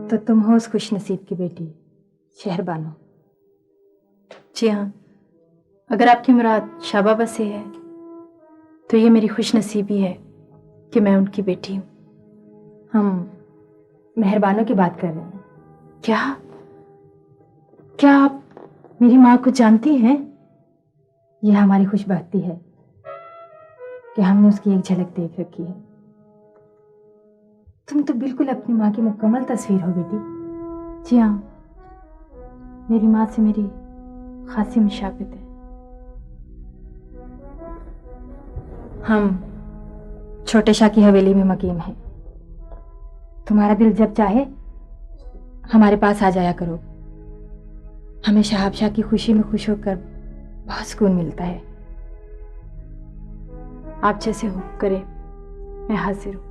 तो तुम हो उस खुशनसीब की बेटी शहरबानो। जी हाँ, अगर आपकी मुराद शाबाबा से है तो ये मेरी खुशनसीबी है कि मैं उनकी बेटी हूँ। हम मेहरबानों की बात कर रहे हैं। क्या क्या आप मेरी माँ को जानती हैं? यह हमारी खुशबख्ती है कि हमने उसकी एक झलक देख रखी है। तुम तो बिल्कुल अपनी माँ की मुकम्मल तस्वीर हो बेटी। जी हाँ, मेरी माँ से मेरी खासी मुशाबित है। हम छोटे शाह की हवेली में मुकीम हैं। तुम्हारा दिल जब चाहे हमारे पास आ जाया करो। हमें शहाब शाह की खुशी में खुश होकर बहुत सुकून मिलता है। आप जैसे हुक्म करें, मैं हाजिर हूँ।